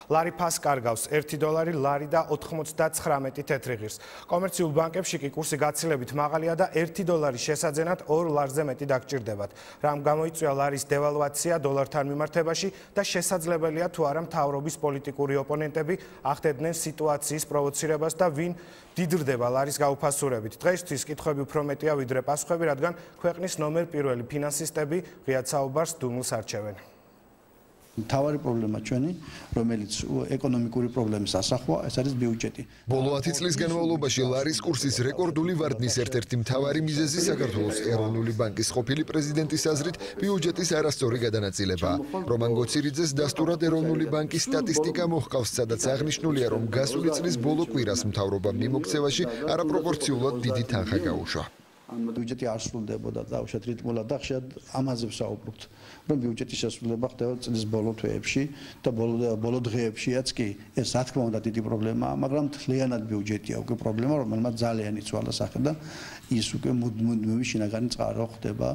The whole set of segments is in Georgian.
ლარი ფას კარგავს $1 ლარი და 99 თეთრი ღირს. კომერციულ ბანკებში კი კურსი გაცილებით მაღალია და $1 შესაძენად 2 ლარზე მეტი დაგჭირდებათ. რამ გამოიწვია ლარის დევალვაცია დოლართან მიმართებაში და შესაძლებელია თუ არა მთავრობის პოლიტიკური ოპონენტები ახდენდნენ სიტუაციის პროვოცირებას და ვინ დიდრდება ლარის გაუფასურებით. დღეისთვის კითხვები უფრო მეტია ვიდრე პასუხები, რადგან ქვეყნის ნომერ პირველი ფინანსისტები ღიად საუბარს დუმილს არჩევენ. მთავარი პრობლემა ჩვენი, რომელიც ეკონომიკური პრობლემის ასახვა, ეს არის ბიუჯეტი. ბოლო 10 წლის განმავლობაში ლარის კურსის რეკორდული ვარდნის ერთ-ერთი მთავარი მიზეზი საქართველოს ეროვნული ბანკის ყოფილი პრეზიდენტის აზრით ბიუჯეტის არასწორი გადანაწილებაა. რომან გოცირიძეს დასტურად ეროვნული ბანკის სტატისტიკა მოჰყავს, სადაც აღნიშნულია, რომ გასული წლის ბოლო კვირას მთავრობამ მიმოქცევაში არაპროპორციულად დიდი თანხა გაუშვა. ბიუჯეტი არ სრულდებოდა დაუშვათ რიტმულად და ხშირად ამაზე ვსაუბრობთ, რომ ბიუჯეტის შესრულება ხდება წლის ბოლო თვეებში და ბოლო დღეებშიაც კი ეს რა თქმა უნდა დიდი პრობლემაა, მაგრამ მთლიანად ბიუჯეტია უკვე პრობლემა, რომელმაც ძალიან იცვალა სახე და ის უკვე მუდმივი შინაგანი წყარო ხდება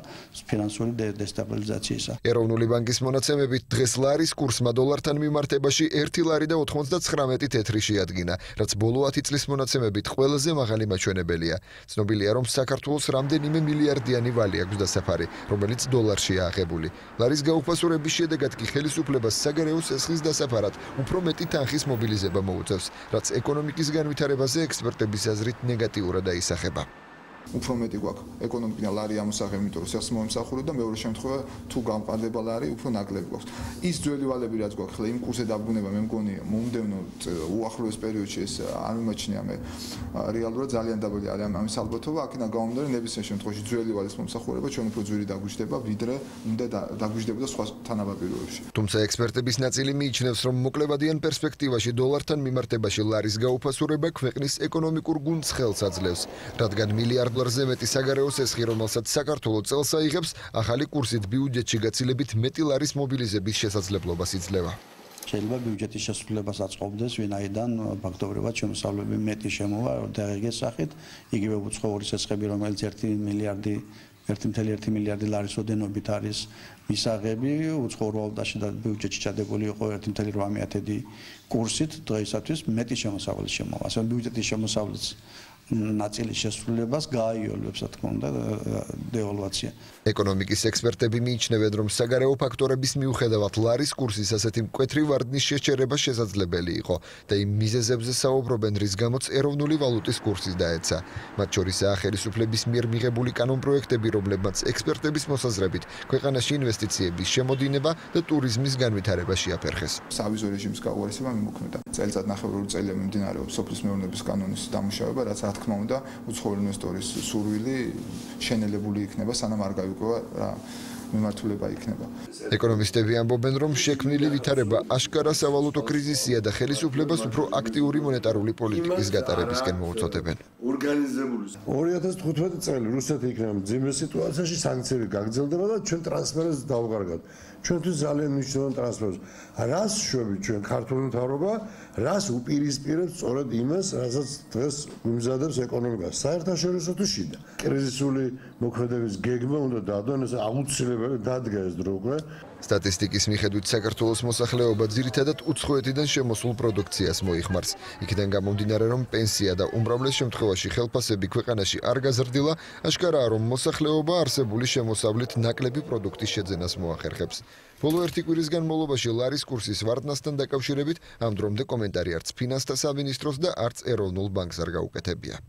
ფინანსური დესტაბილიზაციისა. ეროვნული ბანკის მონაცემებით დღეს ლარის კურსმა დოლართან მიმართებაში 1 ლარი და 99 თეთრი შეადგინა, რაც ბოლო 10 წლის მონაცემებით ყველაზე მაღალი მაჩვენებელია. ცნობილია, რომ საქართველოს რამდენიმე მილიარდიანი ვალი აქვს დასაფარი, რომელიც დოლარშია აღებული. ლარის გაუფასურების შედეგად კი ხელისუფლებას საგარეო სესხის დასაფარად უფრო მეტი თანხის მობილიზება მოუწევს, რაც ეკონომიკის განვითარებაზე ექსპერტების აზრით ნეგატიურად აისახება. უფრო მეტი გვაქვს ეკონომიკა ლარი ამოსაღები, იმიტომ რომ სეხს მომსახურებთ და მეორე შემთხვევა თუ გამყარდება ლარი, უფრო ნაკლები გვაქვს. ის ძველი ვალები რაც გვაქვს, ხლა იმ კურსზე დაბრუნება მე მგონია მომდევნო უახლოეს პერიოდში ეს არ მიმაჩნია მე რეალურად ძალიან დაბალი არის ამის ალბათობა, აქედან გამომდინარე ნებისმიერ შემთხვევაში ძველი ვალის მომსახურება ჩვენ უფრო ძვირი დაგვიждდება, ვიდრე უნდა დაგვიждდებოდა სხვა თანაბარ-პირობებში. თუმცა ექსპერტების ნაწილი მიიჩნევს, რომ მოკლებადიან პერსპექტივაში დოლართან მიმართებაში ლარის გაუფასურება ქვეყნის ეკონომიკურ გუნდს ხელს აძლევს, რადგან $1 მეტი საგარეო სესხი, რომელსაც საქართველო წელს აიღებს, ახალი კურსით ბიუჯეტში გაცილებით მეტი ლარის მობილიზების შესაძლებლობას იძლევა. შეიძლება ბიუჯეტის შესრულებას აწყობდეს, ვინაიდან ფაქტობრივად შემოსავლები მეტი შემოვა დღეს სახით, იგივე უცხოური სესხები, რომელიც 1,1 მილიარდი ლარის ოდენობით არის მისაღები, უცხოურ ვალუტაში და ბიუჯეტში ჩადებული იყო 1,8 კურსით, დღეისათვის მეტი შემოსავლის შემოვა. ასე ბიუჯეტის შემოსავლის ნაწილის შესრულებას გააიოლებს, რა თქმა უნდა, დევალვაცია. ეკონომიკის ექსპერტები მიიჩნევენ, რომ საგარეო ფაქტორების მიუხედავად ლარის კურსის ასეთი მკვეთრი ვარდნის შეჩერება შესაძლებელი იყო და იმ მიზეზებზე საუბრობენ, რის გამოც ეროვნული ვალუტის კურსის დაეცა. მათ შორისაა ხელისუფლების მიერ მიღებული კანონპროექტები, რომლებმაც ექსპერტების მოსაზრებით ქვეყანაში ინვესტიციების შემოდინება და ტურიზმის განვითარება შეაფერხეს. სავიზო რეჟიმის გაუარესება მიმოქმედა. წელიწადნახევარი წელია მიმდინარეობს სოფლის მეურნეობის კანონის დამუშავება, რაც რა თქმა უნდა უცხოური ინვესტორის სურვილი შენელებული იქნება, სანამ არ გაიგოვა რა მიმართულება იქნება. ეკონომისტები ამბობენ, რომ შექმნილი ვითარება აშკარა სავალუტო კრიზისია და ხელისუფლებას უფრო აქტიური მონეტარული პოლიტიკის გატარებისკენ მოუწოდებენ. 2015 წელი რუსეთი იქნება მძიმე სიტუაციაში, სანქციები გაგრძელდება და ჩვენ ტრანსფერს დავუყარგავთ. ჩვენთვის ძალიან მნიშვნელოვანი ტრანსფერს. რას შვები ჩვენ ქართული მთავრობა, რას უპირისპირებს სწორედ იმას, რასაც დღეს მიმზადებს ეკონომიკას. საერთაშორისო თუ შიდა. კრიზისული მოქმედების გეგმა უნდა დაადონ, ეს აუცილებელი დადგა ეს დრო უკვე. სტატისტიკის მიხედვით საქართველოს მოსახლეობა ძირითადად უცხოეთიდან შემოსულ პროდუქციას მოიხმარს. იქიდან გამომდინარე, რომ პენსია და უმრავლეს შემთხვევაში ხელფასები ქვეყანაში არ გაზრდილა, აშკარაა, რომ მოსახლეობა არსებული შემოსავლით ნაკლები პროდუქტის შეძენას მოახერხებს. ბოლო 1 კვირის განმავლობაში ლარის კურსის ვარდნასთან დაკავშირებით ამ დრომდე კომენტარი არც ფინანსთა სამინისტროს და არც ეროვნულ ბანკს არ გაუკეთებია.